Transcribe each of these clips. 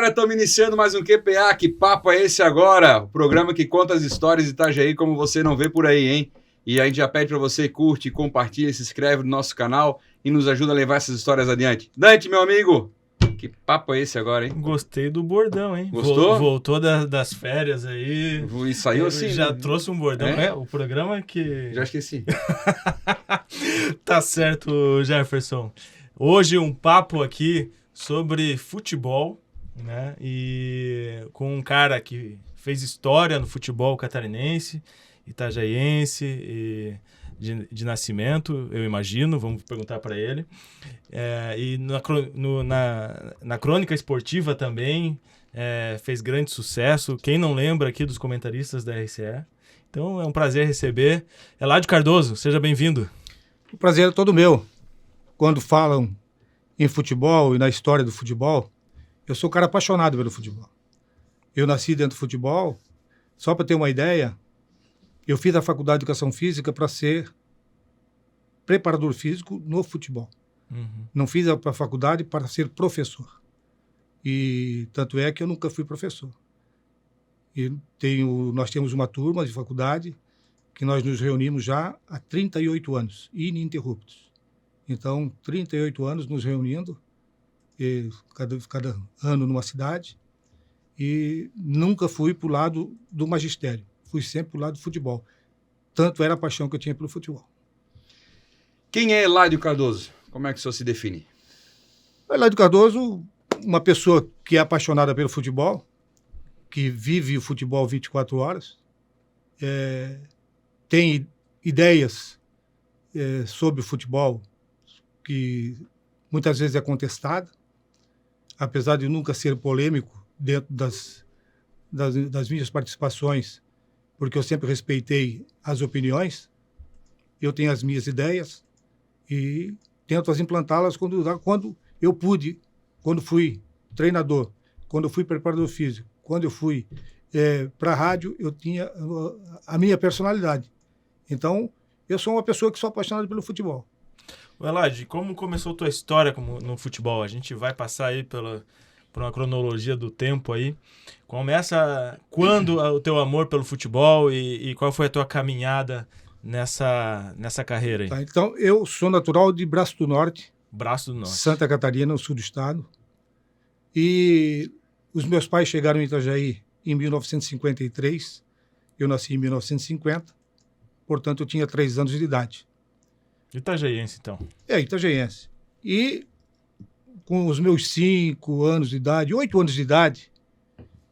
galera, estamos iniciando mais um QPA. Que papo é esse agora? O programa que conta as histórias de Itajaí como você não vê por aí, hein? E a gente já pede para você curte, compartilha, se inscreve no nosso canal e nos ajuda a levar essas histórias adiante. Dante, meu amigo, que papo é esse agora, hein? Gostei do bordão, hein? Gostou? Voltou das férias aí. E saiu assim. Já trouxe um bordão. O programa que... Já esqueci. Tá certo, Jefferson. Hoje um papo aqui sobre futebol, né? E com um cara que fez história no futebol catarinense, itajaiense e de nascimento, eu imagino, vamos perguntar para ele. E na crônica esportiva também fez grande sucesso. Quem não lembra aqui dos comentaristas da RCE? Então é um prazer receber Eladio Cardoso, seja bem-vindo. O prazer é todo meu. Quando falam em futebol e na história do futebol, eu sou um cara apaixonado pelo futebol. Eu nasci dentro do futebol, só para ter uma ideia, eu fiz a faculdade de Educação Física para ser preparador físico no futebol. Uhum. Não fiz a faculdade para ser professor. E tanto é que eu nunca fui professor. E nós temos uma turma de faculdade que nós nos reunimos já há 38 anos, ininterruptos. Então, 38 anos nos reunindo, cada ano numa cidade, e nunca fui para o lado do magistério, fui sempre para o lado do futebol. Tanto era a paixão que eu tinha pelo futebol. Quem é Eladio Cardoso? Como é que o senhor se define? Eladio Cardoso, uma pessoa que é apaixonada pelo futebol, que vive o futebol 24 horas, tem ideias sobre o futebol que muitas vezes é contestada, apesar de nunca ser polêmico dentro das minhas participações, porque eu sempre respeitei as opiniões, eu tenho as minhas ideias e tento as implantá-las quando eu pude, quando fui treinador, quando eu fui preparador físico, quando eu fui para a rádio, eu tinha a minha personalidade. Então, eu sou uma pessoa que sou apaixonada pelo futebol. Eladio, como começou a tua história no futebol? A gente vai passar aí por uma cronologia do tempo aí. Começa quando o teu amor pelo futebol e qual foi a tua caminhada nessa carreira aí? Tá, então, eu sou natural de Braço do Norte. Braço do Norte. Santa Catarina, no sul do estado. E os meus pais chegaram em Itajaí em 1953. Eu nasci em 1950. Portanto, eu tinha 3 anos de idade. Itajaiense, então. Itajaiense. E com os meus 5 anos de idade, 8 anos de idade,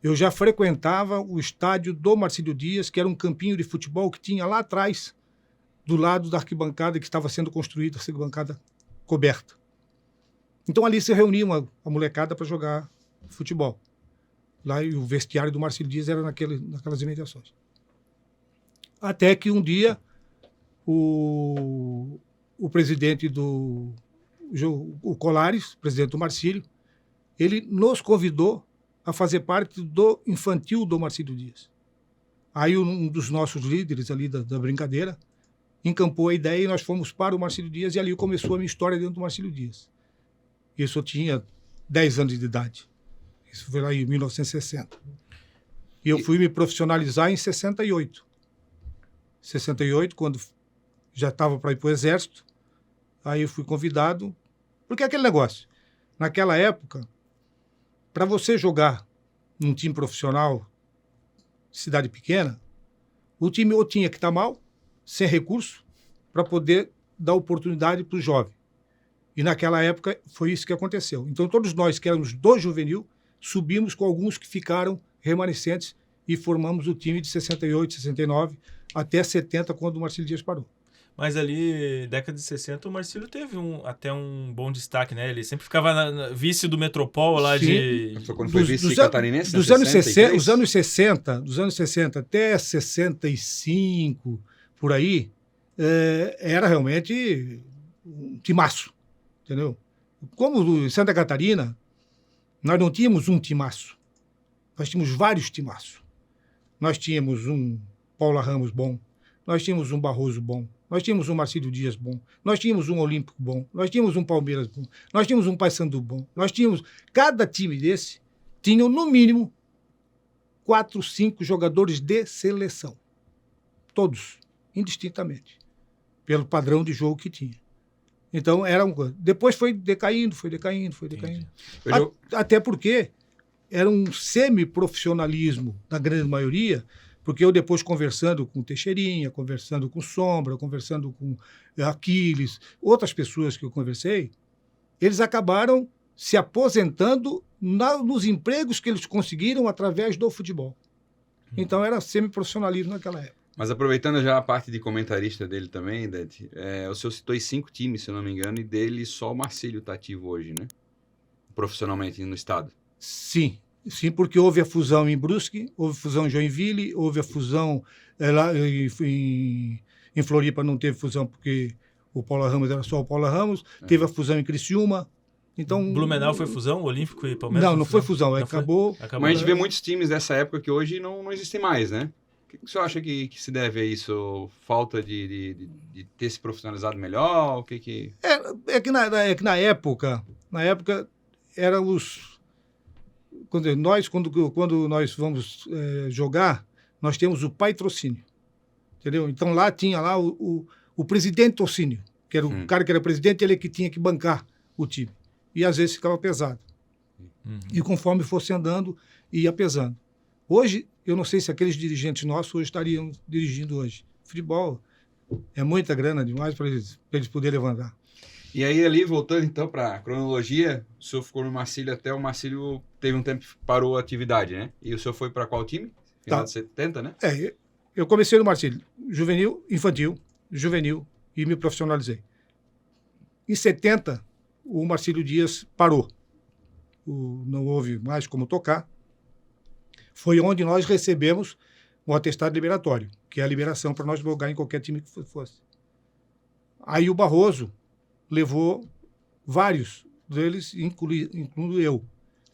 eu já frequentava o estádio do Marcílio Dias, que era um campinho de futebol que tinha lá atrás, do lado da arquibancada que estava sendo construída, a arquibancada coberta. Então ali se reunia a molecada para jogar futebol. Lá e o vestiário do Marcílio Dias era naquelas imediações. Até que um dia o presidente o Colares, presidente do Marcílio, ele nos convidou a fazer parte do infantil do Marcílio Dias. Aí um dos nossos líderes ali da brincadeira encampou a ideia e nós fomos para o Marcílio Dias e ali começou a minha história dentro do Marcílio Dias. Isso eu tinha 10 anos de idade. Isso foi lá em 1960. E eu fui me profissionalizar em 68. 68, quando já estava para ir para o Exército, aí eu fui convidado, porque é aquele negócio, naquela época, para você jogar num time profissional, cidade pequena, o time ou tinha que estar mal, sem recurso, para poder dar oportunidade para o jovem. E naquela época foi isso que aconteceu. Então todos nós que éramos do juvenil, subimos com alguns que ficaram remanescentes e formamos o time de 68, 69, até 70, quando o Marcílio Dias parou. Mas ali, década de 60, o Marcílio teve até um bom destaque, né? Ele sempre ficava na vice do Metropol lá. Sim. Foi quando foi vice catarinense? Dos anos 60 até 65, por aí, era realmente um timaço, entendeu? Como em Santa Catarina, nós não tínhamos um timaço, nós tínhamos vários timaços. Nós tínhamos um Paula Ramos bom, nós tínhamos um Barroso bom, nós tínhamos um Marcílio Dias bom, nós tínhamos um Olímpico bom, nós tínhamos um Palmeiras bom, nós tínhamos um Paysandu bom, nós tínhamos... Cada time desse tinham, no mínimo, 4, 5 jogadores de seleção. Todos, indistintamente, pelo padrão de jogo que tinha. Então, era uma coisa. Depois foi decaindo. Até porque era um semi-profissionalismo, na grande maioria, porque eu depois conversando com o Teixeirinha, conversando com o Sombra, conversando com Aquiles, outras pessoas que eu conversei, eles acabaram se aposentando nos empregos que eles conseguiram através do futebol. Então, era semi-profissionalismo naquela época. Mas aproveitando já a parte de comentarista dele também, Dante, o senhor citou 5 times, se eu não me engano, e dele só o Marcílio está ativo hoje, né? Profissionalmente no estado. Sim, porque houve a fusão em Brusque, houve a fusão em Joinville, houve a fusão lá em Floripa, não teve fusão porque o Paula Ramos era só o Paula Ramos, teve a fusão em Criciúma. Então, Blumenau foi fusão? Olímpico e Palmeiras? Não foi fusão, acabou. Mas a gente vê muitos times dessa época que hoje não existem mais, né? O que o senhor acha que se deve a isso? Falta de ter se profissionalizado melhor? O que... É que na época eram os... Quando nós vamos jogar, nós temos o patrocínio, entendeu? Então lá tinha lá o presidente Tocínio, que era o cara que era presidente, ele que tinha que bancar o time. E às vezes ficava pesado. E conforme fosse andando, ia pesando. Hoje, eu não sei se aqueles dirigentes nossos hoje estariam dirigindo hoje. Futebol é muita grana demais para eles poderem levantar. E aí, ali, voltando então para a cronologia, o senhor ficou no Marcílio até o Marcílio teve um tempo que parou a atividade, né? E o senhor foi para qual time? Final de 70, né? Eu comecei no Marcílio, infantil, juvenil, e me profissionalizei. Em 70, o Marcílio Dias parou. Não houve mais como tocar. Foi onde nós recebemos um atestado liberatório, que é a liberação para nós jogar em qualquer time que fosse. Aí o Barroso levou vários deles, incluindo eu.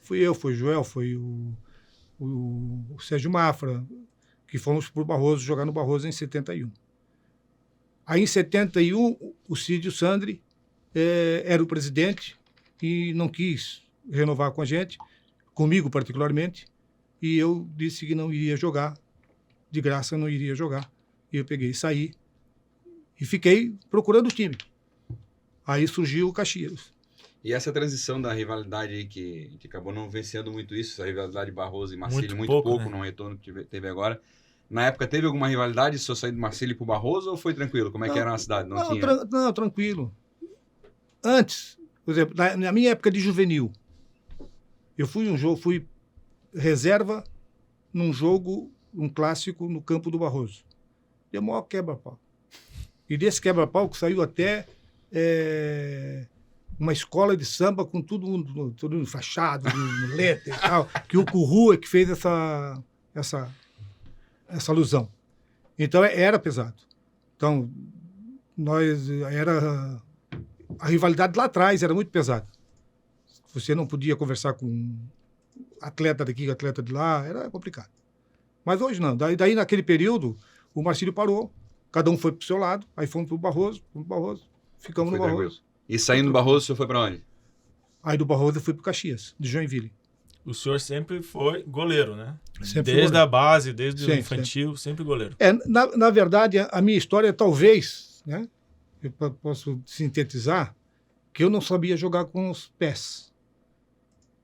Foi o Joel, foi o Sérgio Mafra, que fomos para o Barroso, jogar no Barroso em 71. Aí em 71, o Cídio Sandri era o presidente e não quis renovar com a gente, comigo particularmente, e eu disse que não iria jogar, de graça não iria jogar. E eu peguei e saí e fiquei procurando o time. Aí surgiu o Caxias. E essa transição da rivalidade aí, que a gente acabou não vencendo muito isso, essa rivalidade de Barroso e Marcílio, muito pouco, né? No retorno que teve agora. Na época teve alguma rivalidade, se eu sair do Marcílio para o Barroso, ou foi tranquilo? Como é que era na cidade? Não tinha? Não, tranquilo. Antes, por exemplo, na minha época de juvenil, eu fui reserva num jogo, um clássico no campo do Barroso. Deu maior quebra-pau. E desse quebra-pau que saiu até uma escola de samba com todo mundo fachado, muleta e tal, que o Curru é que fez essa alusão. Então era pesado. Então, a rivalidade lá atrás era muito pesada. Você não podia conversar com atleta daqui, atleta de lá, era complicado. Mas hoje não. Daí naquele período, o Marcílio parou, cada um foi para o seu lado, aí fomos para o Barroso, ficamos no Barroso. Tranquilo. E saindo do Barroso, o senhor foi para onde? Aí do Barroso eu fui para o Caxias, de Joinville. O senhor sempre foi goleiro, né? Sempre desde goleiro. a base, desde o infantil, sempre goleiro. Na verdade, a minha história talvez, né, eu posso sintetizar, que eu não sabia jogar com os pés.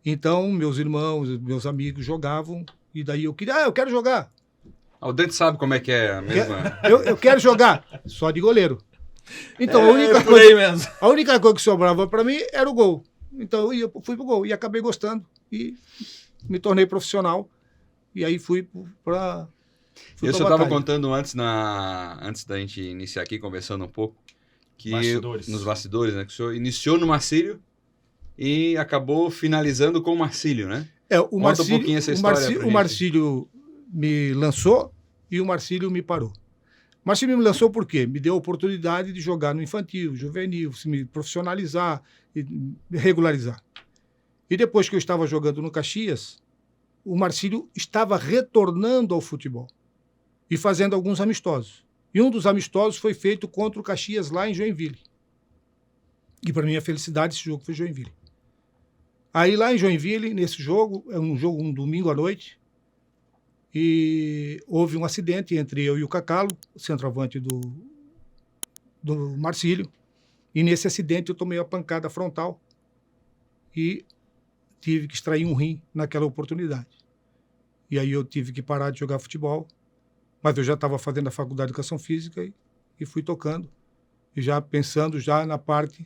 Então, meus irmãos, meus amigos jogavam, e daí eu quero jogar. O Dante sabe como é que é a mesma... Eu quero jogar, só de goleiro. Então, a única coisa que sobrava para mim era o gol. Então, eu fui pro gol e acabei gostando e me tornei profissional. E aí fui para... Eu só estava contando antes da gente iniciar aqui, conversando um pouco, que nos bastidores, né, que o senhor iniciou no Marcílio e acabou finalizando com o Marcílio, né? Conta um pouquinho essa história. O Marcílio me lançou e o Marcílio me parou. O Marcílio me lançou por quê? Me deu a oportunidade de jogar no infantil, juvenil, me profissionalizar, me regularizar. E depois que eu estava jogando no Caxias, o Marcílio estava retornando ao futebol e fazendo alguns amistosos. E um dos amistosos foi feito contra o Caxias lá em Joinville. E para minha felicidade, esse jogo foi Joinville. Aí lá em Joinville, nesse jogo, é um domingo à noite, e houve um acidente entre eu e o Cacalo, o centroavante do Marcílio, e nesse acidente eu tomei a pancada frontal e tive que extrair um rim naquela oportunidade. E aí eu tive que parar de jogar futebol, mas eu já estava fazendo a faculdade de Educação Física e fui tocando, e já pensando já na parte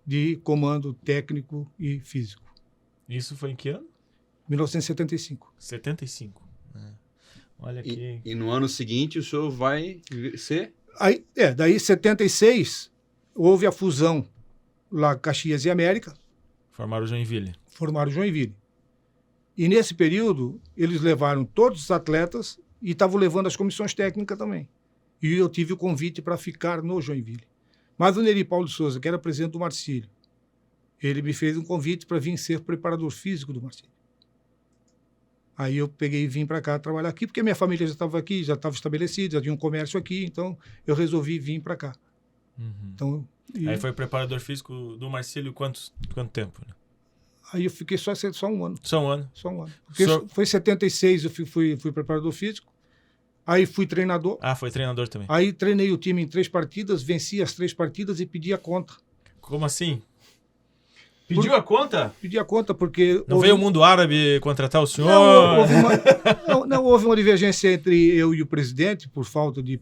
de comando técnico e físico. Isso foi em que ano? 1975. 75. Olha aqui. E no ano seguinte o senhor vai ser? Aí, daí 76 houve a fusão lá Caxias e América, Formaram o Joinville. formaram Joinville. E nesse período eles levaram todos os atletas e estavam levando as comissões técnicas também. E eu tive o convite para ficar no Joinville. Mas o Neri Paulo de Souza, que era presidente do Marcílio, ele me fez um convite para vir ser preparador físico do Marcílio. Aí eu peguei e vim para cá trabalhar aqui, porque minha família já estava aqui, já estava estabelecida, já tinha um comércio aqui, então eu resolvi vir para cá. Então, Aí foi preparador físico do Marcílio quanto tempo? Né? Aí eu fiquei só um ano. Só um ano. Só um ano. Porque foi em 76 eu fui preparador físico, aí fui treinador. Ah, foi treinador também. Aí treinei o time em 3 partidas, venci as 3 partidas e pedi a conta. Como assim? Pediu a conta? Pedi a conta porque... Não veio o mundo árabe contratar o senhor? Não, houve uma divergência entre eu e o presidente por falta de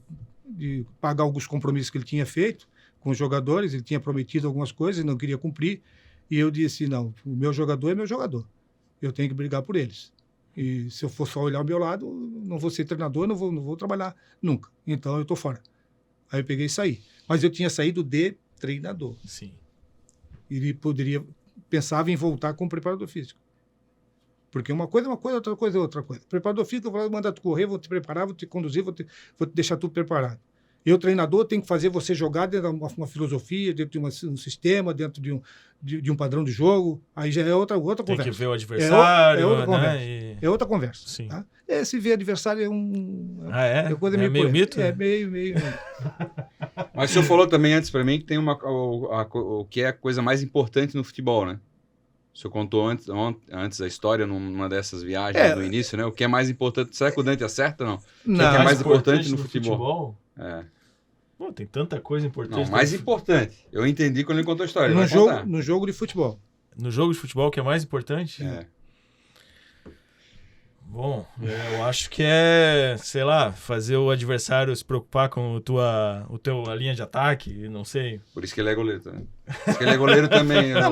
pagar alguns compromissos que ele tinha feito com os jogadores. Ele tinha prometido algumas coisas e não queria cumprir. E eu disse, não, o meu jogador é meu jogador. Eu tenho que brigar por eles. E se eu for só olhar ao meu lado, não vou ser treinador, não vou trabalhar nunca. Então eu estou fora. Aí eu peguei e saí. Mas eu tinha saído de treinador. Sim. Ele pensava em voltar como preparador físico. Porque uma coisa é uma coisa, outra coisa é outra coisa. Preparador físico, eu vou mandar tu correr, vou te preparar, vou te conduzir, vou te deixar tudo preparado. E o treinador tem que fazer você jogar dentro de uma filosofia, dentro de um sistema, dentro de um padrão de jogo. Aí já é outra conversa. Tem que ver o adversário. É outra né? conversa. É outra conversa. Sim. Tá? Se ver adversário é coisa meio mito? É meio. Mas o senhor falou também antes para mim que tem o que é a coisa mais importante no futebol, né? O senhor contou antes a história numa dessas viagens do início, né? O que é mais importante? Será que o Dante acerta ou não? O que é mais importante no futebol? Pô, tem tanta coisa importante. Não, mais importante. Eu entendi quando ele contou a história. No jogo de futebol. No jogo de futebol que é mais importante? É. Bom, eu acho que é, sei lá, fazer o adversário se preocupar com a linha de ataque, não sei. Por isso que ele é goleiro também. Por isso que ele é goleiro também. Não,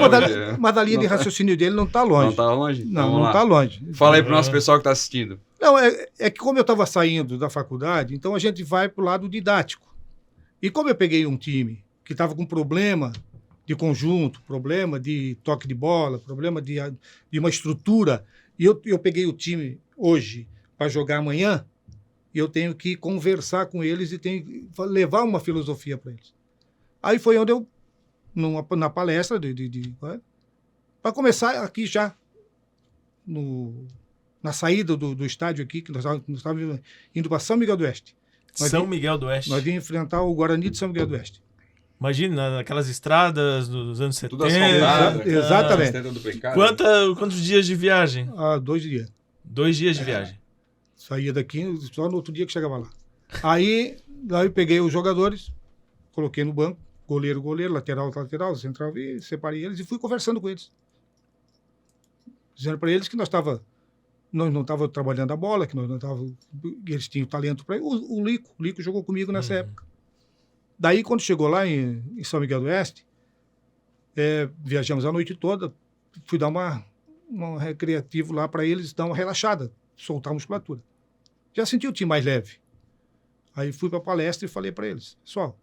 mas a linha de raciocínio dele não está longe. Não está longe? Não está longe. Fala aí para o nosso pessoal que está assistindo. Não, é que como eu estava saindo da faculdade, então a gente vai para o lado didático. E como eu peguei um time que estava com problema de conjunto, problema de toque de bola, problema de uma estrutura, e eu peguei o time hoje para jogar amanhã, e eu tenho que conversar com eles e tenho que levar uma filosofia para eles. Aí foi onde eu, na palestra, para começar aqui já, na saída do estádio aqui, que nós estávamos indo para São Miguel do Oeste. São Miguel do Oeste. Nós íamos enfrentar o Guarani de São Miguel do Oeste. Imagina, naquelas estradas dos anos 70. Tudo asfaltado. Exatamente. Quantos dias de viagem? 2 dias. 2 dias de viagem. Saía daqui só no outro dia que chegava lá. Aí eu peguei os jogadores, coloquei no banco, goleiro, lateral, central, e separei eles e fui conversando com eles. Dizendo para eles que nós não estávamos trabalhando a bola, que nós não estávamos. Eles tinham talento para. O Lico jogou comigo nessa época. Daí, quando chegou lá em São Miguel do Oeste, viajamos a noite toda, fui dar um recreativo lá para eles, dar uma relaxada, soltar a musculatura. Já senti o time mais leve. Aí fui para a palestra e falei para eles, pessoal,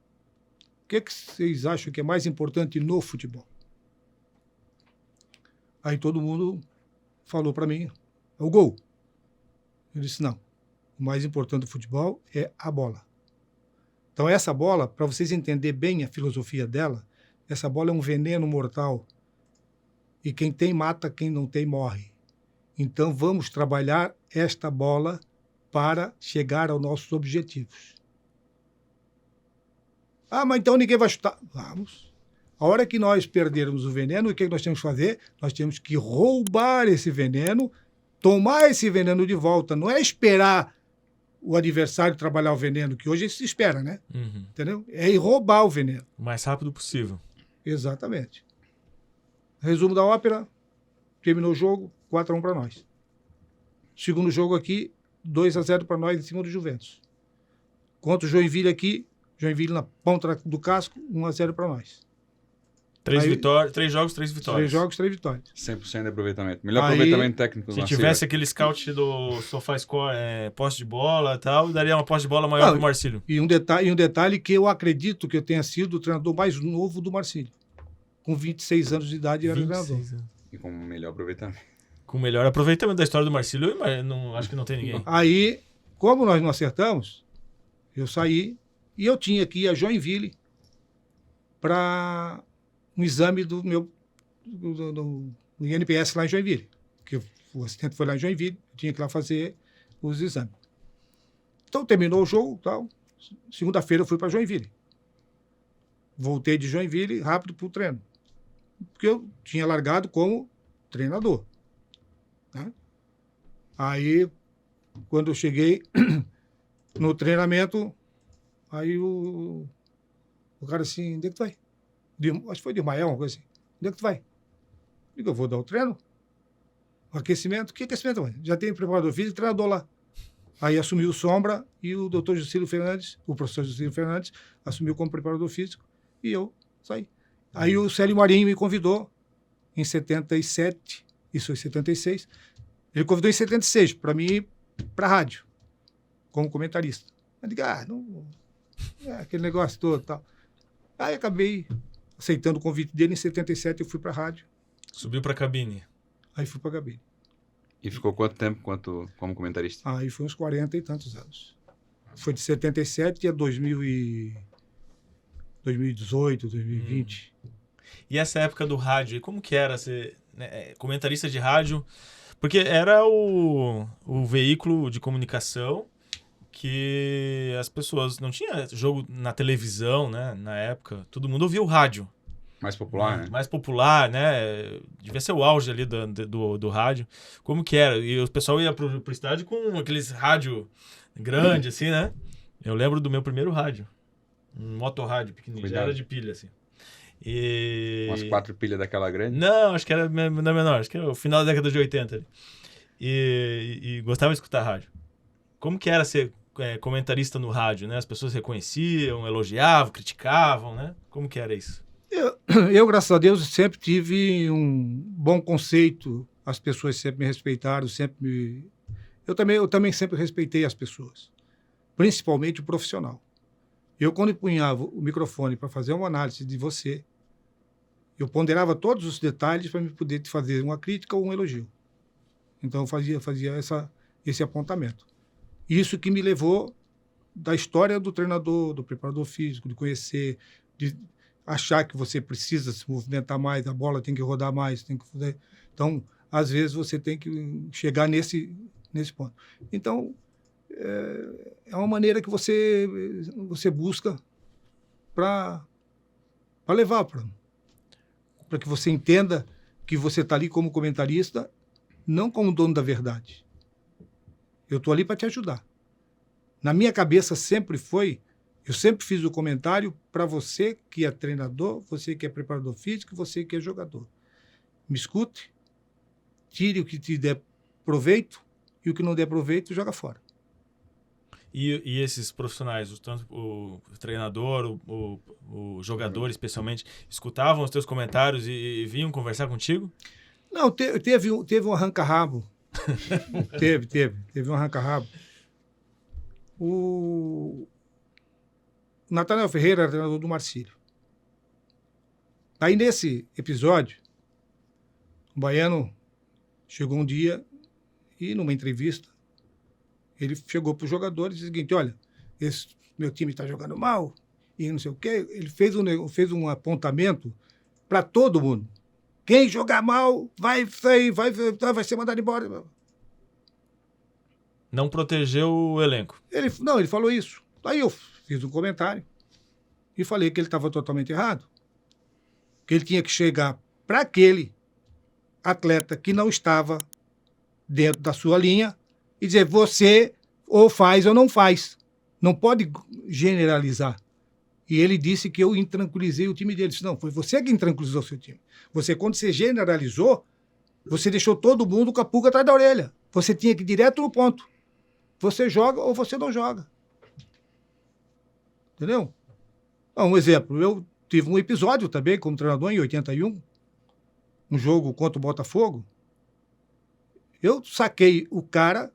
o que vocês acham que é mais importante no futebol? Aí todo mundo falou para mim, é o gol. Eu disse, não, o mais importante do futebol é a bola. Então essa bola, para vocês entenderem bem a filosofia dela, essa bola é um veneno mortal. E quem tem mata, quem não tem morre. Então vamos trabalhar esta bola para chegar aos nossos objetivos. Ah, mas então ninguém vai chutar. Vamos. A hora que nós perdermos o veneno, o que nós temos que fazer? Nós temos que roubar esse veneno, tomar esse veneno de volta. Não é esperar o adversário trabalhar o veneno, que hoje se espera, né? Entendeu? É ir roubar o veneno. O mais rápido possível. Exatamente. Resumo da ópera, terminou o jogo, 4-1 para nós. Segundo jogo aqui, 2-0 para nós em cima do Juventus. Contra o Joinville aqui, Joinville na ponta do casco, 1-0 para nós. 3 jogos, 3 vitórias. 3 jogos, 3 vitórias. 100% de aproveitamento. Melhor aproveitamento técnico do Se Marcílio. tivesse aquele scout do SofaScore, posse de bola e tal, daria uma posse de bola maior pro Marcílio. E um detalhe que eu acredito que eu tenha sido o treinador mais novo do Marcílio. Com 26 anos de idade, era treinador. E com melhor aproveitamento. Com o melhor aproveitamento da história do Marcílio, acho que não tem ninguém. Aí, como nós não acertamos, eu saí e eu tinha que ir a Joinville para um exame do meu do INPS lá em Joinville. Que o assistente foi lá em Joinville, eu tinha que ir lá fazer os exames. Então, terminou o jogo, tal. Segunda-feira eu fui para Joinville. Voltei de Joinville rápido para o treino. Porque eu tinha largado como treinador. Né? Aí, quando eu cheguei no treinamento, aí o cara assim, onde é que tu vai? Acho que foi de Ismael, uma coisa assim. Onde é que tu vai? Eu vou dar o treino. O aquecimento. Que aquecimento, mãe? Já tem preparador físico e treinador lá. Aí assumiu o Sombra e o doutor Juscelio Fernandes, o professor Juscelio Fernandes, assumiu como preparador físico e eu saí. Aí o Célio Marinho me convidou em 77, isso foi em 76. Ele convidou em 76 para mim ir para a rádio, como comentarista. Eu digo, não, aquele negócio todo e tal. Aí acabei aceitando o convite dele. Em 77 eu fui para a rádio. Subiu para a cabine. Aí fui para a cabine. E ficou quanto tempo como comentarista? Aí foi uns 40 e tantos anos. Foi de 77 a 2018, 2020. E essa época do rádio, como que era ser comentarista de rádio? Porque era o veículo de comunicação que as pessoas... Não tinha jogo na televisão, né? Na época. Todo mundo ouvia o rádio. Mais popular, né? Mais popular, né? Devia ser o auge ali do rádio. Como que era? E o pessoal ia pro estádio com aqueles rádio grande, assim, né? Eu lembro do meu primeiro rádio. Um motorrádio pequenininho. Já era de pilha, assim. Umas 4 pilhas daquela grande? Não, acho que era menor. Acho que era o final da década de 80. Ali. E gostava de escutar rádio. Como que era ser comentarista no rádio, né? As pessoas reconheciam, elogiavam, criticavam, né? Como que era isso? Eu, graças a Deus, sempre tive um bom conceito. As pessoas sempre me respeitaram, Eu também sempre respeitei as pessoas, principalmente o profissional. Eu, quando empunhava o microfone para fazer uma análise de você, eu ponderava todos os detalhes para me poder te fazer uma crítica ou um elogio. Então, eu fazia esse apontamento. Isso que me levou da história do treinador, do preparador físico, de conhecer, de achar que você precisa se movimentar mais, a bola tem que rodar mais, tem que fazer. Então, às vezes, você tem que chegar nesse ponto. Então, é uma maneira que você busca para levar para que você entenda que você está ali como comentarista, não como dono da verdade. Eu estou ali para te ajudar. Na minha cabeça sempre foi, eu sempre fiz o comentário para você que é treinador, você que é preparador físico, você que é jogador. Me escute, tire o que te der proveito e o que não der proveito, joga fora. E esses profissionais, tanto o treinador, o jogador especialmente, escutavam os teus comentários e vinham conversar contigo? Não, teve um arranca-rabo. teve um arranca-rabo. O Natanael Ferreira era treinador do Marcílio. Aí, nesse episódio, o Baiano chegou um dia e, numa entrevista, ele chegou para os jogadores e disse o seguinte: olha, esse meu time está jogando mal e não sei o quê. Ele fez um apontamento para todo mundo. Quem jogar mal vai sair, vai ser mandado embora. Não protegeu o elenco. Ele falou isso. Aí eu fiz um comentário e falei que ele estava totalmente errado. que ele tinha que chegar para aquele atleta que não estava dentro da sua linha e dizer, você ou faz ou não faz. Não pode generalizar. E ele disse que eu intranquilizei o time dele. Disse, não, foi você que intranquilizou o seu time. Você, quando você generalizou, você deixou todo mundo com a pulga atrás da orelha. Você tinha que ir direto no ponto. Você joga ou você não joga. Entendeu? Um exemplo, eu tive um episódio também como treinador em 81, um jogo contra o Botafogo. Eu saquei o cara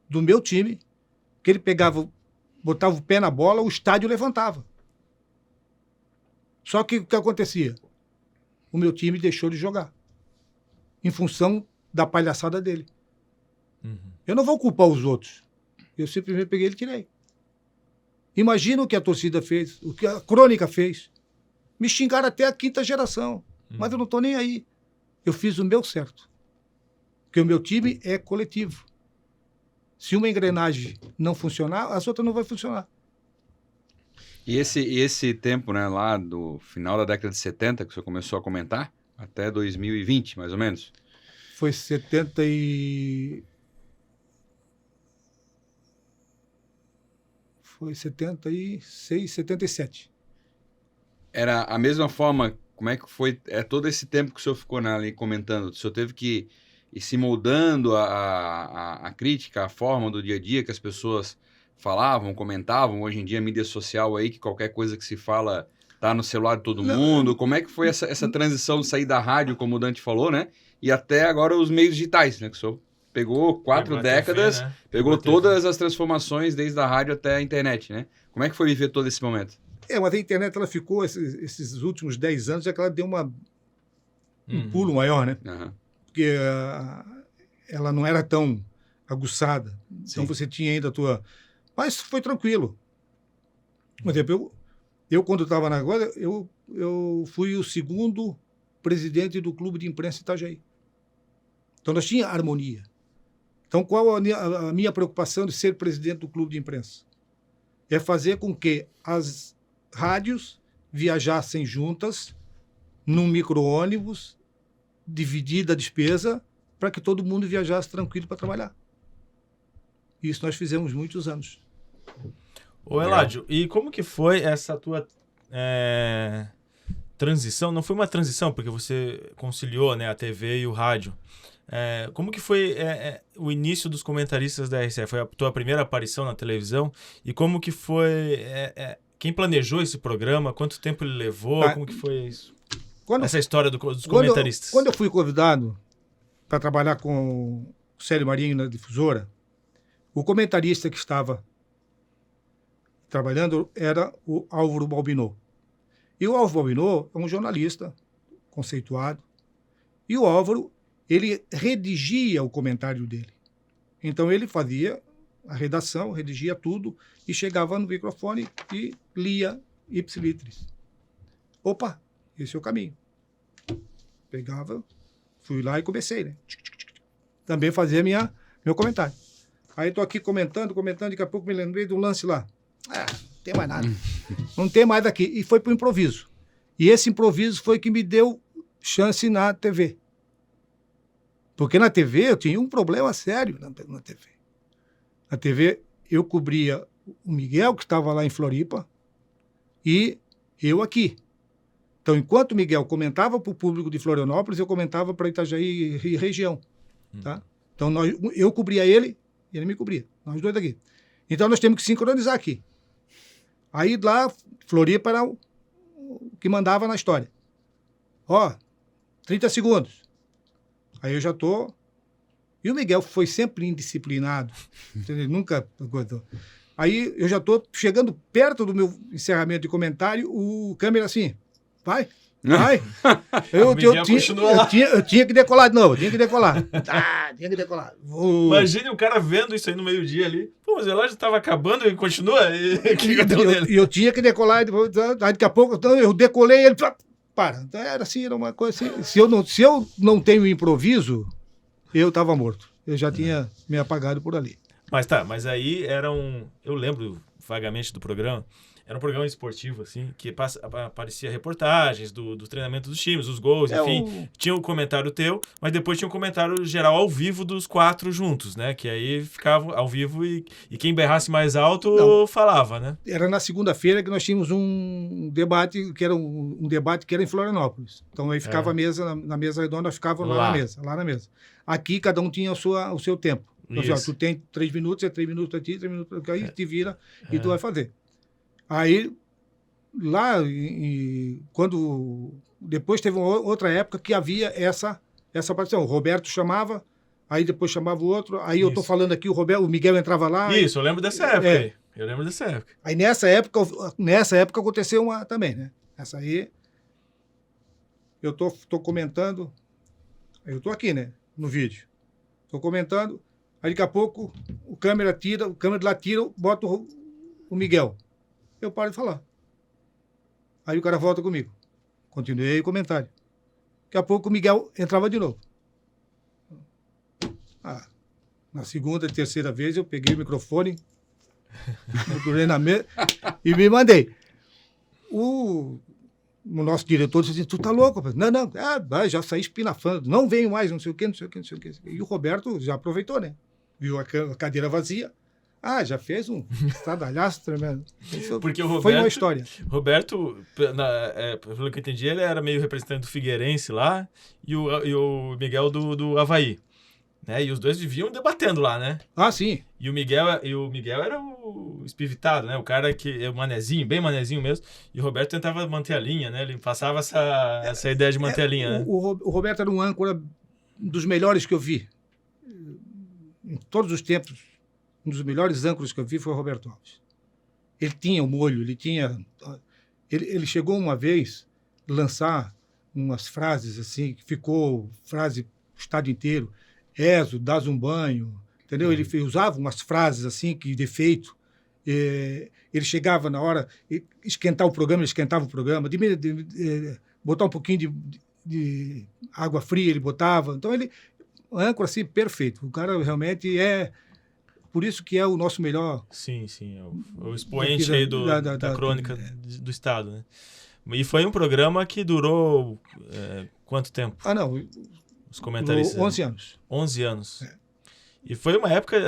do meu time, que ele pegava, botava o pé na bola, o estádio levantava. Só que o que acontecia? O meu time deixou de jogar, em função da palhaçada dele. Uhum. Eu não vou culpar os outros. Eu simplesmente peguei ele e tirei. Imagina o que a torcida fez, o que a crônica fez. Me xingaram até a 5ª geração, mas eu não estou nem aí. Eu fiz o meu certo. Porque o meu time é coletivo. Se uma engrenagem não funcionar, as outras não vão funcionar. E esse tempo, né, lá do final da década de 70, que o senhor começou a comentar, até 2020, mais ou menos? Foi 70 e... Foi 76, 77. Era a mesma forma, como é que foi todo esse tempo que o senhor ficou ali comentando? O senhor teve que ir se moldando a crítica, a forma do dia a dia que as pessoas falavam, comentavam, hoje em dia mídia social aí, que qualquer coisa que se fala tá no celular de todo mundo. Como é que foi essa transição de sair da rádio, como o Dante falou, né? E até agora os meios digitais, né? Que o senhor pegou 4 décadas, TV, né? pegou todas as transformações desde a rádio até a internet, né? Como é que foi viver todo esse momento? Mas a internet ela ficou, esses últimos 10 anos, já que ela deu um pulo maior, né? Uhum. Porque ela não era tão aguçada. Sim. Então você tinha ainda a tua... Mas foi tranquilo. Por exemplo, eu quando estava na Guarda, eu fui o 2º presidente do Clube de Imprensa Itajaí. Então nós tínhamos harmonia. Então qual a minha preocupação de ser presidente do Clube de Imprensa? É fazer com que as rádios viajassem juntas num micro-ônibus, dividida a despesa, para que todo mundo viajasse tranquilo para trabalhar. Isso nós fizemos muitos anos. Ô, Eládio, e como que foi essa tua transição? Não foi uma transição, porque você conciliou, né, a TV e o rádio. Como que foi o início dos comentaristas da RCE? Foi a tua primeira aparição na televisão? E como que foi... quem planejou esse programa? Quanto tempo ele levou? Como que foi isso? Essa história dos comentaristas. Quando eu fui convidado para trabalhar com o Célio Marinho na difusora, o comentarista que estava trabalhando era o Álvaro Balbinot. E o Álvaro Balbinot é um jornalista conceituado. E o Álvaro, ele redigia o comentário dele. Então ele fazia a redação, redigia tudo e chegava no microfone e lia ipsilitris. Opa, esse é o caminho. Pegava, fui lá e comecei, né? Também fazia meu comentário. Aí estou aqui comentando, daqui a pouco me lembrei do lance lá. Não tem mais nada. Não tem mais daqui. E foi para o improviso. E esse improviso foi que me deu chance na TV. Porque na TV eu tinha um problema sério na TV. Na TV eu cobria o Miguel, que estava lá em Floripa, e eu aqui. Então, enquanto o Miguel comentava para o público de Florianópolis, eu comentava para Itajaí e região. Tá? Então, eu cobria ele e ele me cobria. Nós dois aqui. Então, nós temos que sincronizar aqui. Aí, lá, Floripa era o que mandava na história. 30 segundos. Aí eu já estou... E o Miguel foi sempre indisciplinado. Ele nunca... Aí eu já estou chegando perto do meu encerramento de comentário, o câmera assim... Vai. Eu tinha que decolar de novo, tinha que decolar. Tinha que decolar. Imagine o cara vendo isso aí no meio-dia ali. Pô, mas o relógio estava acabando e continua. E eu tinha que decolar, daqui a pouco eu decolei e ele... Para. Então era assim, era uma coisa assim. Se eu não tenho improviso, eu estava morto. Eu já tinha me apagado por ali. Mas aí era um... Eu lembro vagamente do programa. Era um programa esportivo, assim, que aparecia reportagens do treinamento dos times, os gols, enfim. Tinha um comentário teu, mas depois tinha um comentário geral ao vivo dos 4 juntos, né? Que aí ficava ao vivo e quem berrasse mais alto falava, né? Era na segunda-feira que nós tínhamos um debate que era um debate que era em Florianópolis. Então aí ficava a mesa, na mesa redonda, ficava lá na mesa. Aqui cada um tinha o seu tempo. Então, assim, tu tem 3 minutos, é 3 minutos aqui, 3 minutos aqui, aí te vira e tu vai fazer. Aí, lá, depois teve outra época que havia essa partição. O Roberto chamava, aí depois chamava o outro, aí eu tô falando aqui, o Miguel entrava lá. Isso, eu lembro dessa época aí. Eu lembro dessa época. Aí nessa época aconteceu uma também, né? Essa aí, eu tô comentando, eu tô aqui, né? No vídeo. Tô comentando, aí daqui a pouco o câmera de lá tira, bota o Miguel. Eu paro de falar. Aí o cara volta comigo. Continuei o comentário. Daqui a pouco o Miguel entrava de novo. Na segunda, terceira vez, eu peguei o microfone, botei na mesa e me mandei. O nosso diretor disse assim, tu tá louco? Não, já saí espinafando. Não venho mais, não sei o quê. E o Roberto já aproveitou, né? Viu a cadeira vazia. Já fez um estradalhaço tremendo. Porque o Roberto, foi uma história. Roberto, pelo que eu entendi, ele era meio representante do Figueirense lá e o Miguel do Avaí. Né? E os dois viviam debatendo lá, né? Sim. E o Miguel era o espivitado, né? O cara que é o manezinho, bem manezinho mesmo. E o Roberto tentava manter a linha, né? Ele passava essa ideia de manter a linha, né? O Roberto era um âncora dos melhores que eu vi. Em todos os tempos. Um dos melhores âncoras que eu vi foi o Roberto Alves. Ele tinha o molho, ele chegou uma vez a lançar umas frases assim, que ficou frase o estado inteiro. Ezo, dás um banho, entendeu? Ele usava umas frases assim, que de efeito. Ele chegava na hora, esquentava o programa, botar um pouquinho de água fria, ele botava. Então, âncora assim, perfeito. O cara realmente por isso que é o nosso melhor... Sim, o expoente aí da crônica do Estado, né? E foi um programa que durou quanto tempo? Os comentaristas. 11 anos. 11 anos. E foi uma época...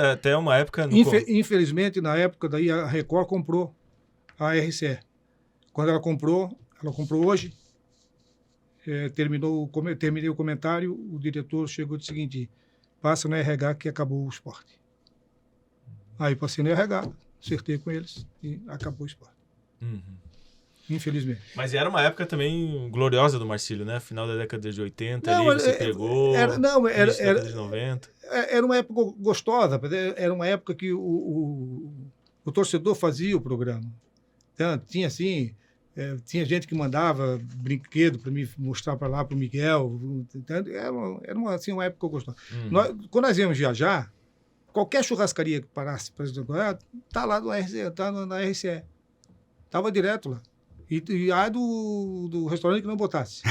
Infelizmente, na época, daí a Record comprou a RCE. Quando ela comprou hoje, terminei o comentário, o diretor chegou e disse o seguinte, passa no RH que acabou o esporte. Aí passei no RH, acertei com eles e acabou o esporte. Infelizmente. Mas era uma época também gloriosa do Marcílio, né? Final da década de 80, você pegou, década de 90. Era uma época gostosa, era uma época que o torcedor fazia o programa. Então, tinha assim, tinha gente que mandava brinquedo para mim mostrar para lá, para o Miguel. Então, era uma época gostosa. Quando nós íamos viajar, qualquer churrascaria que parasse, tá lá no RCE, tá na RCE. Tava direto lá. E do restaurante que não botasse.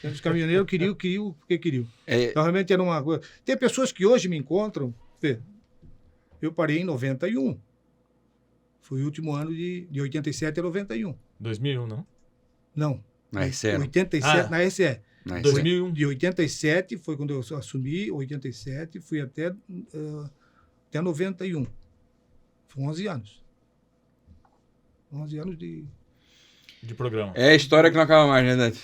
Os caminhoneiros queriam porque queriam. Então, realmente era uma coisa. Tem pessoas que hoje me encontram. Eu parei em 91. Foi o último ano de 87 a 91. 2001, não? Não. Na RCE. 87, na RCE. 2001. De 87 foi quando eu assumi, 87, fui até 91. Foi 11 anos. 11 anos de programa. É a história que não acaba mais, né, Dante?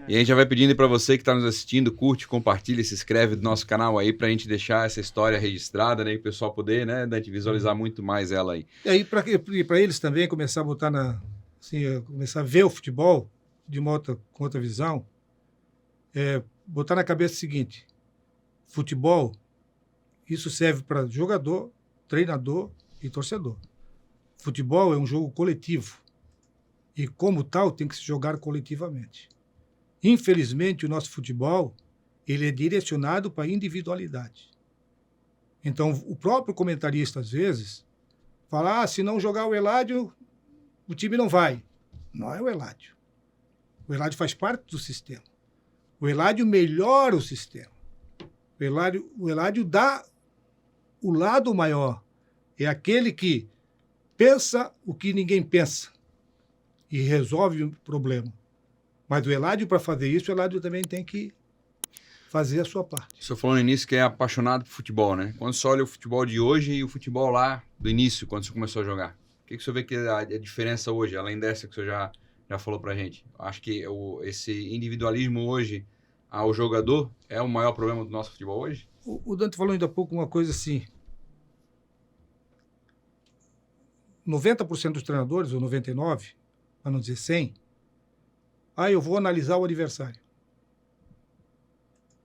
E a gente já vai pedindo para você que está nos assistindo, curte, compartilha, se inscreve no nosso canal aí para a gente deixar essa história registrada, né? E o pessoal poder, né, Dante, visualizar muito mais ela aí. E aí, para eles também começar a botar começar a ver o futebol com outra visão, botar na cabeça o seguinte: futebol, isso serve para jogador, treinador e torcedor. Futebol é um jogo coletivo. E, como tal, tem que se jogar coletivamente. Infelizmente, o nosso futebol ele é direcionado para a individualidade. Então, o próprio comentarista, às vezes, fala, se não jogar o Eládio, o time não vai. Não é o Eládio. O Eládio faz parte do sistema. O Eládio melhora o sistema. O Eládio dá o lado maior. É aquele que pensa o que ninguém pensa e resolve o problema. Mas o Eladio, para fazer isso, o Eladio também tem que fazer a sua parte. O senhor falou no início que é apaixonado por futebol, né? Quando você olha o futebol de hoje e o futebol lá do início, quando você começou a jogar, o que o senhor vê que é a diferença hoje, além dessa que o senhor já falou pra gente? Acho que esse individualismo hoje ao jogador é o maior problema do nosso futebol hoje? O Dante falou ainda há pouco uma coisa assim. 90% dos treinadores, ou 99%, para não dizer 100%, eu vou analisar o adversário.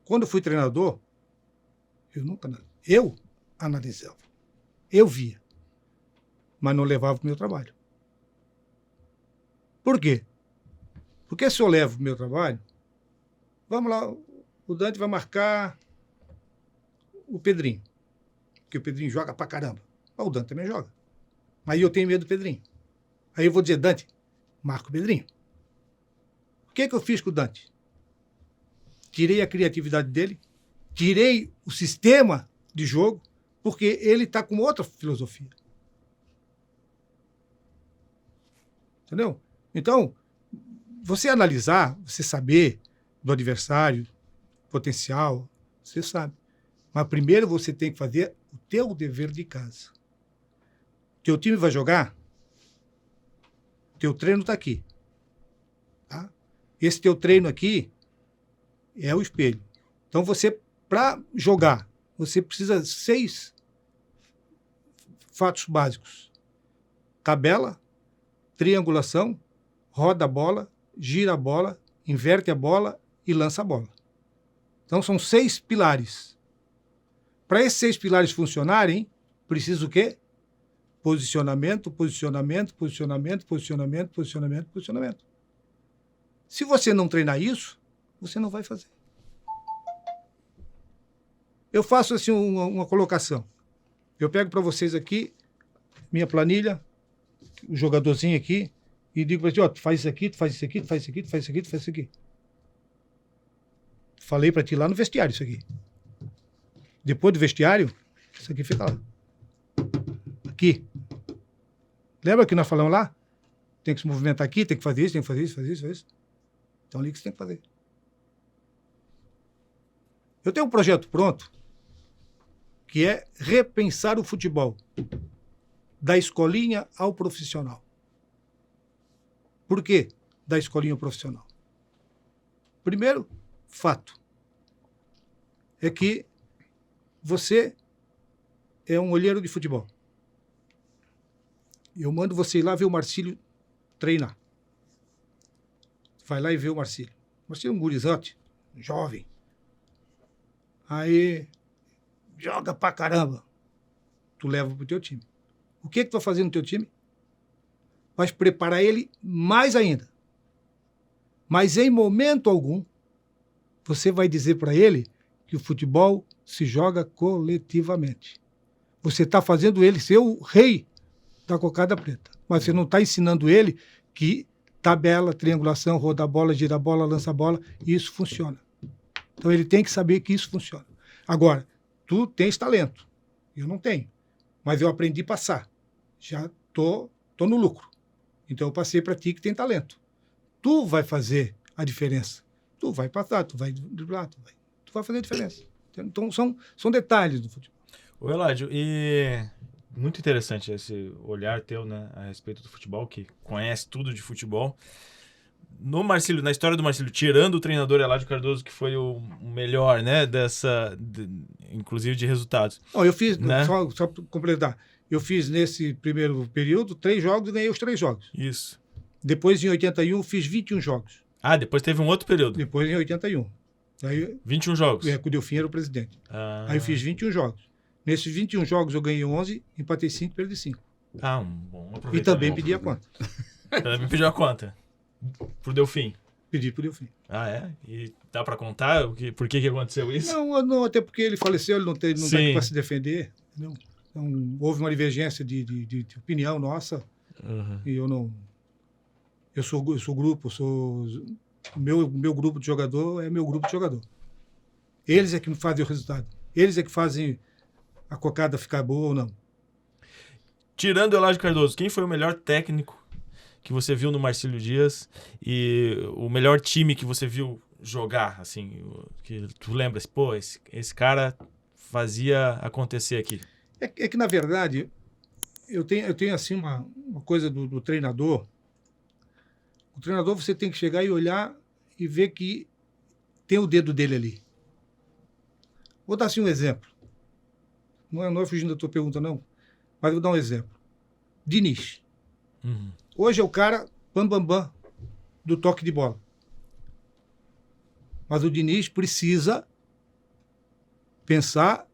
Quando eu fui treinador, eu analisava. Eu via. Mas não levava para o meu trabalho. Por quê? Porque se eu levo para o meu trabalho, vamos lá, o Dante vai marcar o Pedrinho. Porque o Pedrinho joga pra caramba. O Dante também joga. Aí eu tenho medo do Pedrinho. Aí eu vou dizer, Dante, marca o Pedrinho. O que eu fiz com o Dante? Tirei a criatividade dele, tirei o sistema de jogo, porque ele está com outra filosofia. Entendeu? Então, você analisar, você saber do adversário, potencial, você sabe. Mas primeiro você tem que fazer o teu dever de casa. Teu time vai jogar, teu treino está aqui. Tá? Esse teu treino aqui é o espelho. Então você, para jogar, você precisa de 6 fatos básicos. Tabela, triangulação, roda a bola, gira a bola, inverte a bola e lança a bola. Então são 6 pilares. Para esses 6 pilares funcionarem, precisa o quê? Posicionamento, posicionamento, posicionamento, posicionamento, posicionamento, posicionamento. Se você não treinar isso, você não vai fazer. Eu faço assim uma colocação. Eu pego para vocês aqui minha planilha, o jogadorzinho aqui, e digo para você, tu faz isso aqui, tu faz isso aqui, tu faz isso aqui, tu faz isso aqui, tu faz isso aqui. Falei para ti lá no vestiário isso aqui. Depois do vestiário, isso aqui fica lá. Aqui. Lembra que nós falamos lá? Tem que se movimentar aqui, tem que fazer isso, tem que fazer isso, fazer isso, fazer isso. Então ali que você tem que fazer. Eu tenho um projeto pronto que é repensar o futebol da escolinha ao profissional. Por quê da escolinha ao profissional? Primeiro, fato é que você é um olheiro de futebol. Eu mando você ir lá ver o Marcílio treinar. Vai lá e vê o Marcílio. O Marcílio é um gurizante, jovem. Aí, joga pra caramba. Tu leva pro teu time. O que tu vai fazer no teu time? Vai preparar ele mais ainda. Mas em momento algum, você vai dizer para ele que o futebol se joga coletivamente. Você está fazendo ele ser o rei da cocada preta. Mas você não está ensinando ele que tabela, triangulação, roda a bola, gira a bola, lança a bola, e isso funciona. Então ele tem que saber que isso funciona. Agora, tu tens talento. Eu não tenho. Mas eu aprendi a passar. Já tô no lucro. Então eu passei para ti que tem talento. Tu vai fazer a diferença. Tu vai passar, tu vai driblar, tu vai fazer a diferença. Então são detalhes do futebol. Ô Eladio, e muito interessante esse olhar teu, né, a respeito do futebol, que conhece tudo de futebol. No Marcílio, na história do Marcílio, tirando o treinador Eladio Cardoso, que foi o melhor, né, inclusive de resultados. Eu fiz, né? só para completar, eu fiz nesse primeiro período 3 jogos e ganhei os 3 jogos. Isso. Depois, em 81, fiz 21 jogos. Ah, depois teve um outro período. Depois, em 81. Aí, 21 jogos. Com o Delfim era o presidente. Aí eu fiz 21 jogos. Nesses 21 jogos eu ganhei 11, empatei 5 e perdi 5. Ah, um bom aproveitamento. E também pedi a conta. Também pediu a conta. Pro Delfim. Pedi pro Delfim. Ah, é? E dá pra contar por que aconteceu isso? Não, até porque ele faleceu, ele não tá aqui para se defender. Entendeu? Então, houve uma divergência de opinião nossa. Uhum. E eu não... Eu sou grupo, o meu grupo de jogador é meu grupo de jogador. Eles é que me fazem o resultado. Eles é que fazem a cocada ficar boa ou não. tirando o Eládio Cardoso, quem foi o melhor técnico que você viu no Marcílio Dias e o melhor time que você viu jogar, assim, que tu lembra, pô, esse cara fazia acontecer aqui? É que, na verdade, eu tenho assim, uma coisa do treinador. O treinador, você tem que chegar e olhar e ver que tem o dedo dele ali. Vou dar assim um exemplo. Não é fugindo da tua pergunta, não. Mas vou dar um exemplo. Diniz. Uhum. Hoje é o cara bam do toque de bola. Mas o Diniz precisa pensar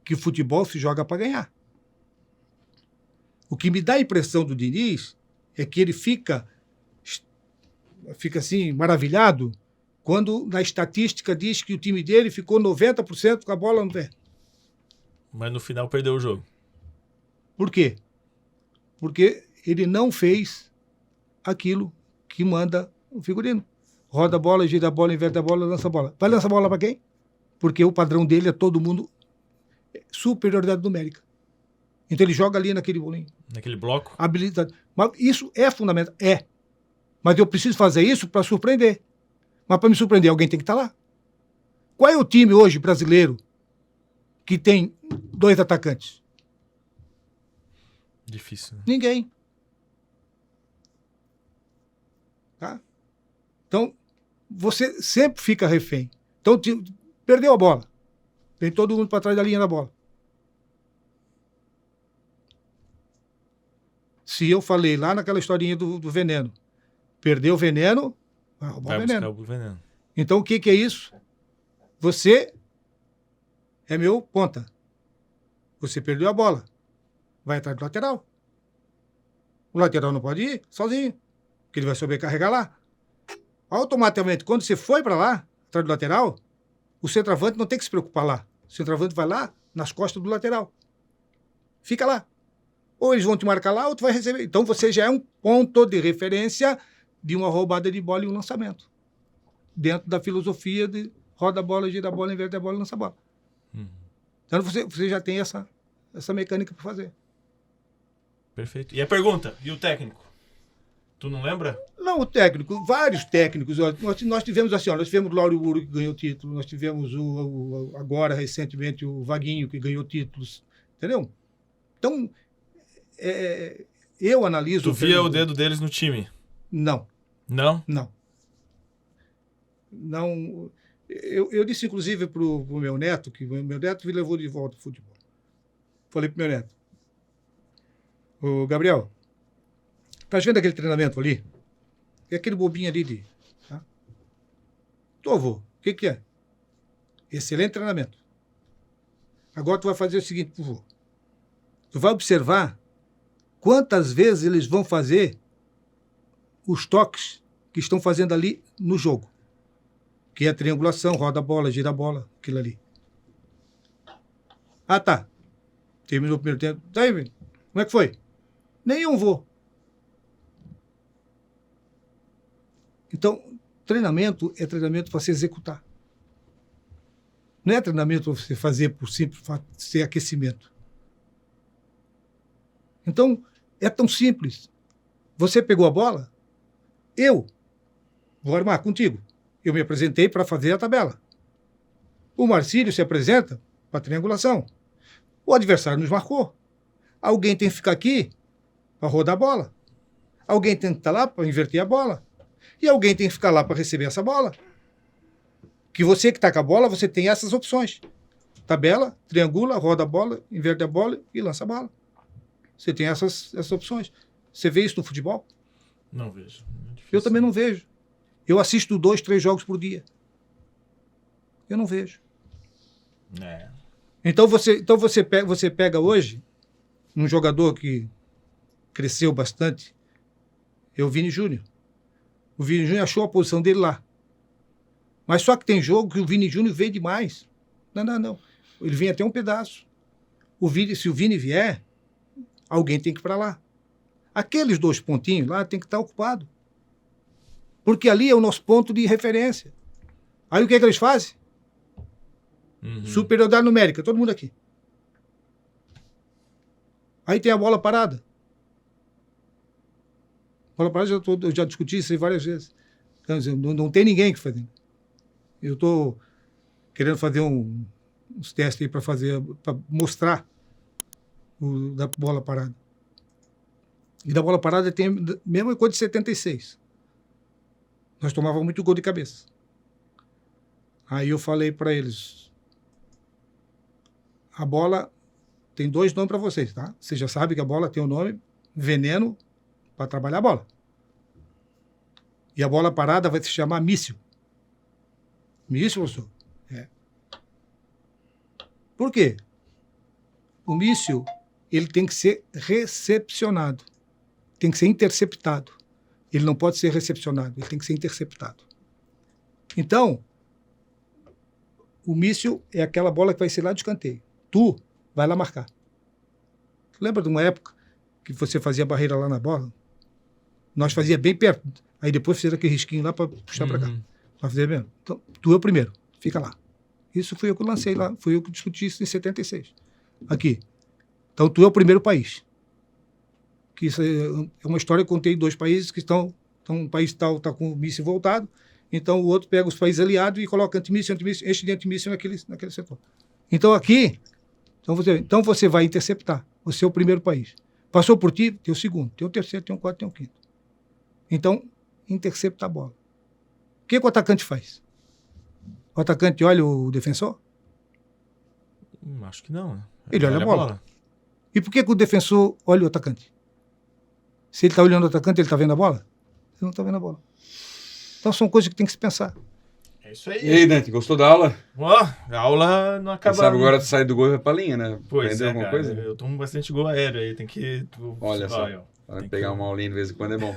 que o futebol se joga para ganhar. O que me dá a impressão do Diniz é que ele fica assim, maravilhado, quando na estatística diz que o time dele ficou 90% com a bola no pé. Mas no final perdeu o jogo. Por quê? Porque ele não fez aquilo que manda o figurino. Roda a bola, gira a bola, inverte a bola, lança a bola. Vai lançar a bola para quem? Porque o padrão dele é todo mundo superioridade numérica. Então ele joga ali naquele bolinho. Naquele bloco? Habilidade. Mas isso é fundamental. É. Mas eu preciso fazer isso para surpreender. Mas para me surpreender, alguém tem que estar lá. Qual é o time hoje brasileiro que tem 2 atacantes? Difícil, né? Ninguém. Tá? Então, você sempre fica refém. Então, perdeu a bola. Vem todo mundo para trás da linha da bola. Se eu falei lá naquela historinha do veneno, perdeu o veneno, vai roubar o veneno. O veneno. Então, o que é isso? Você é meu ponta. Você perdeu a bola. Vai atrás do lateral. O lateral não pode ir sozinho, porque ele vai sobrecarregar lá. Automaticamente, quando você foi para lá, atrás do lateral, o centroavante não tem que se preocupar lá. O centroavante vai lá nas costas do lateral. Fica lá. Ou eles vão te marcar lá, ou tu vai receber. Então você já é um ponto de referência de uma roubada de bola e um lançamento. Dentro da filosofia de roda a bola, gira a bola, inverte a bola e lança a bola. Então você já tem essa mecânica para fazer. Perfeito. E a pergunta? E o técnico? Tu não lembra? Não, o técnico, vários técnicos. Nós tivemos assim, nós tivemos o Lauro Uro, que ganhou título, nós tivemos agora, recentemente, o Vaguinho, que ganhou títulos. Entendeu? Então, eu analiso... Tu via o dedo deles no time? Não. Não? Não. Eu disse, inclusive, para o meu neto, que o meu neto me levou de volta ao futebol. Falei para o meu neto, ô Gabriel, tá vendo aquele treinamento ali? É aquele bobinho ali tá? Tô, avô, o que é? Excelente treinamento. Agora tu vai fazer o seguinte, por favor. Tu vai observar quantas vezes eles vão fazer os toques que estão fazendo ali no jogo. Que é a triangulação, roda a bola, gira a bola, aquilo ali. Ah, tá. Terminou o primeiro tempo. Daí, como é que foi? Nenhum vou. Então, treinamento é treinamento para se executar. Não é treinamento para você fazer por simples ser aquecimento. Então, é tão simples. Você pegou a bola, eu vou armar contigo. Eu me apresentei para fazer a tabela. O Marcílio se apresenta para a triangulação. O adversário nos marcou. Alguém tem que ficar aqui para rodar a bola. Alguém tem que estar lá para inverter a bola. E alguém tem que ficar lá para receber essa bola. Que você que está com a bola, você tem essas opções. Tabela, triangula, roda a bola, inverte a bola e lança a bola. Você tem essas opções. Você vê isso no futebol? Não vejo. Eu também não vejo. Eu assisto 2, 3 jogos por dia. Eu não vejo. Então você pega hoje um jogador que cresceu bastante, é o Vini Júnior. O Vini Júnior achou a posição dele lá. Mas só que tem jogo que o Vini Júnior vem demais. Não. Ele vem até um pedaço. Se o Vini vier, alguém tem que ir para lá. Aqueles 2 pontinhos lá tem que estar ocupado. Porque ali é o nosso ponto de referência. Aí o que é que eles fazem? Superioridade numérica, todo mundo aqui. Aí tem a bola parada. Bola parada, eu já discuti isso aí várias vezes. Então, não tem ninguém que faz. Eu estou querendo fazer uns testes aí para mostrar da bola parada. E da bola parada tem a mesma coisa de 76. Nós tomávamos muito gol de cabeça. Aí eu falei para eles, a bola tem 2 nomes para vocês, tá? Você já sabe que a bola tem o nome veneno para trabalhar a bola. E a bola parada vai se chamar míssil. Míssil, professor? É. Por quê? O míssil, ele tem que ser recepcionado. Tem que ser interceptado. Ele não pode ser recepcionado, ele tem que ser interceptado. Então, o míssil é aquela bola que vai ser lá de escanteio. Tu vai lá marcar. Lembra de uma época que você fazia barreira lá na bola? Nós fazia bem perto. Aí depois fizeram aquele risquinho lá para puxar para cá. Nós fazia mesmo. Então, tu é o primeiro. Fica lá. Isso foi eu que lancei lá. Foi eu que discuti isso em 76. Aqui. Então, tu é o primeiro país. Que isso é uma história que eu contei em 2 países que estão... Então, um país tal está com o míssil voltado. Então, o outro pega os países aliados e coloca antimíssil, enche de antimíssil naquele setor. Então, aqui... Então, você vai interceptar. Você é o primeiro país. Passou por ti, tem o segundo. Tem o terceiro, tem o quarto, tem o quinto. Então, intercepta a bola. O que o atacante faz? O atacante olha o defensor? Acho que não. Né? Ele olha a bola. E por que o defensor olha o atacante? Se ele está olhando o atacante, ele está vendo a bola? Ele não está vendo a bola. Então, são coisas que tem que se pensar. É isso aí. E aí, Dante, gostou da aula? A aula não acaba. Quem sabe agora tu sai do gol e vai pra linha, né? Pois aprender alguma cara, coisa? eu tomo bastante gol aéreo aí, tem que... Olha só, vai pegar que... uma aulinha de vez em quando é bom.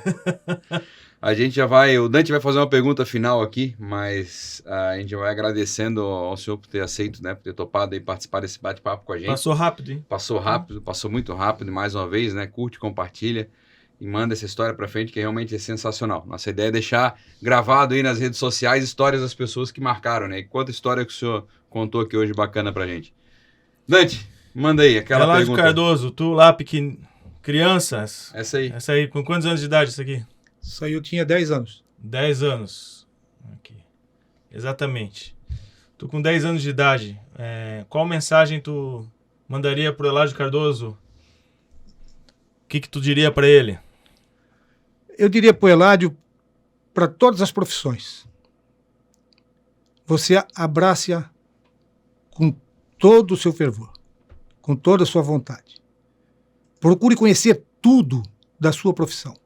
A gente já vai, o Dante vai fazer uma pergunta final aqui, mas a gente vai agradecendo ao senhor por ter aceito, né, por ter topado e participar desse bate-papo com a gente. Passou rápido, hein? Passou rápido, passou muito rápido, mais uma vez, né, curte, compartilha e manda essa história pra frente que realmente é sensacional. Nossa ideia é deixar gravado aí nas redes sociais histórias das pessoas que marcaram, né, e quanta história que o senhor contou aqui hoje bacana pra gente. Dante, manda aí aquela Relógio pergunta. Cardoso, tu lá pequeno, crianças. Essa aí, com quantos anos de idade isso aqui? Isso aí eu tinha 10 anos. 10 anos. Aqui. Exatamente. Tu com 10 anos de idade, qual mensagem tu mandaria pro Eladio Cardoso? O que tu diria para ele? Eu diria para o Eladio, para todas as profissões, você abrace-a com todo o seu fervor, com toda a sua vontade. Procure conhecer tudo da sua profissão.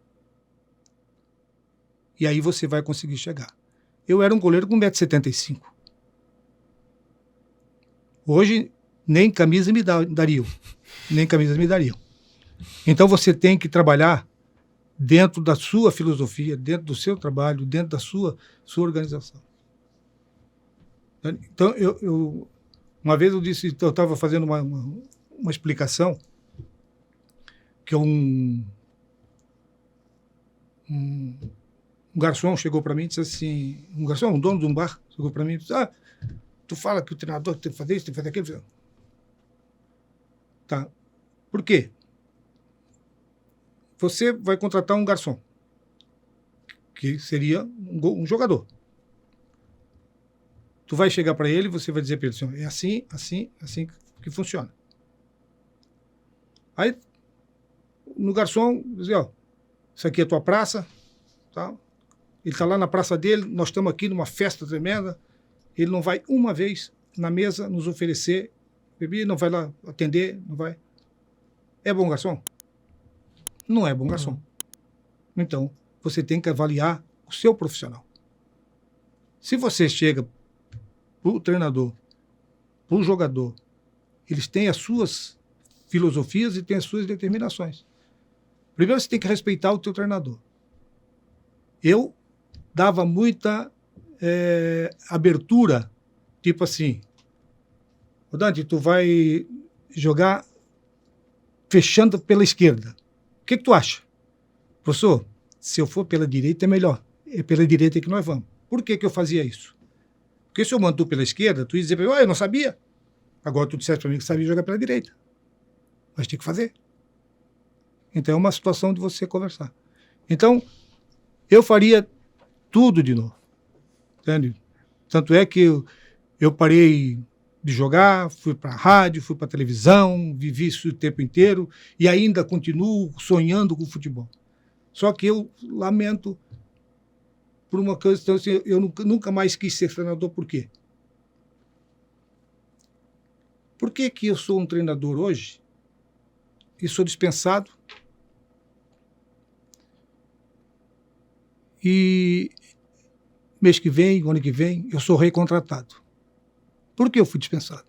E aí você vai conseguir chegar. Eu era um goleiro com 1,75 m. Hoje, nem camisa me dariam. Nem camisas me dariam. Então, você tem que trabalhar dentro da sua filosofia, dentro do seu trabalho, dentro da sua organização. Então, uma vez eu disse, eu estava fazendo uma explicação que um garçom chegou para mim e disse assim, um dono de um bar, chegou para mim e disse, tu fala que o treinador tem que fazer isso, tem que fazer aquilo. Tá. Por quê? Você vai contratar um garçom, que seria um jogador. Tu vai chegar para ele e você vai dizer para ele assim, é assim, assim, assim que funciona. Aí, no garçom, dizer, isso aqui é a tua praça, tá? Ele está lá na praça dele, nós estamos aqui numa festa tremenda, ele não vai uma vez na mesa nos oferecer bebida, não vai lá atender, não vai. É bom garçom? Não é bom garçom. Então, você tem que avaliar o seu profissional. Se você chega para o treinador, para o jogador, eles têm as suas filosofias e têm as suas determinações. Primeiro, você tem que respeitar o teu treinador. Eu dava muita abertura, tipo assim, Dante, tu vai jogar fechando pela esquerda. O que tu acha? Professor, se eu for pela direita é melhor. É pela direita que nós vamos. Por que eu fazia isso? Porque se eu mando tu pela esquerda, tu ia dizer para mim, eu não sabia. Agora tu disseste para mim que sabia jogar pela direita. Mas tem que fazer. Então é uma situação de você conversar. Então, eu faria tudo de novo. Entende? Tanto é que eu parei de jogar, fui para a rádio, fui para a televisão, vivi isso o tempo inteiro e ainda continuo sonhando com o futebol. Só que eu lamento por uma questão assim, eu nunca mais quis ser treinador. Por quê? Por que que eu sou um treinador hoje e sou dispensado? E mês que vem, ano que vem, eu sou recontratado. Por que eu fui dispensado?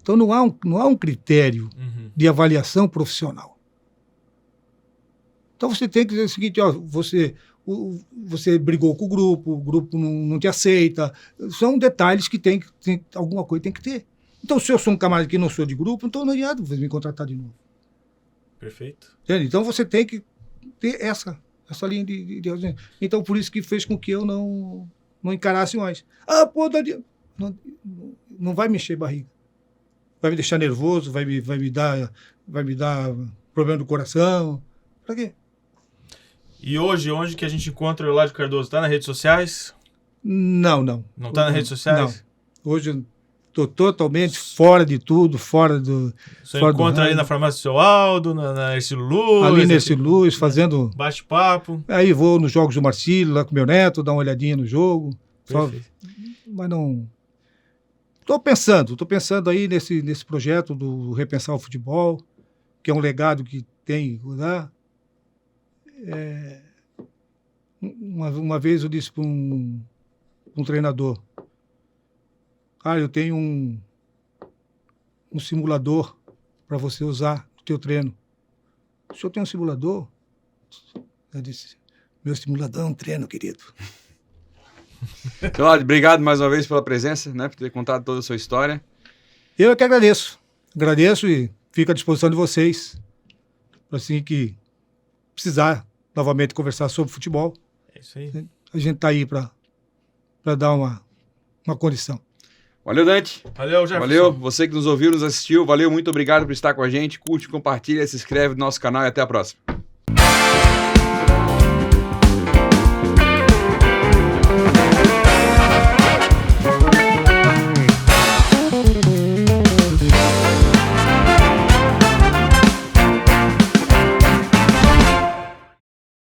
Então não há um critério de avaliação profissional. Então você tem que dizer o seguinte, ó, você brigou com o grupo não te aceita. São detalhes que tem alguma coisa tem que ter. Então, se eu sou um camarada que não sou de grupo, então não adianta você me contratar de novo. Perfeito. Entende? Então você tem que ter essa linha de raciocínio. Então, por isso que fez com que eu não encarasse mais. Ah, pô, não vai me encher barriga. Vai me deixar nervoso, vai me dar problema do coração. Pra quê? E hoje, onde que a gente encontra o Euládio Cardoso? Tá nas redes sociais? Não. Não tá nas redes sociais? Não. Hoje eu estou totalmente fora de tudo, fora do... Você encontra ali na farmácia do seu Aldo, na Ercílio Luz? Ali na Ercílio Luz, fazendo... Bate-papo. Aí vou nos jogos do Marcílio, lá com meu neto, dar uma olhadinha no jogo. Mas não... Estou pensando aí nesse projeto do Repensar o Futebol, que é um legado que tem... Né? Uma vez eu disse para um treinador, cara, eu tenho um simulador para você usar no teu treino. O senhor tem um simulador? Eu disse, meu simulador é um treino, querido. Euládio, obrigado mais uma vez pela presença, né, por ter contado toda a sua história. Eu é que agradeço. Agradeço e fico à disposição de vocês, assim que precisar novamente conversar sobre futebol. É isso aí. A gente está aí para dar uma condição. Valeu, Dante. Valeu, Jefferson. Valeu. Você que nos ouviu, nos assistiu. Valeu, muito obrigado por estar com a gente. Curte, compartilha, se inscreve no nosso canal e até a próxima.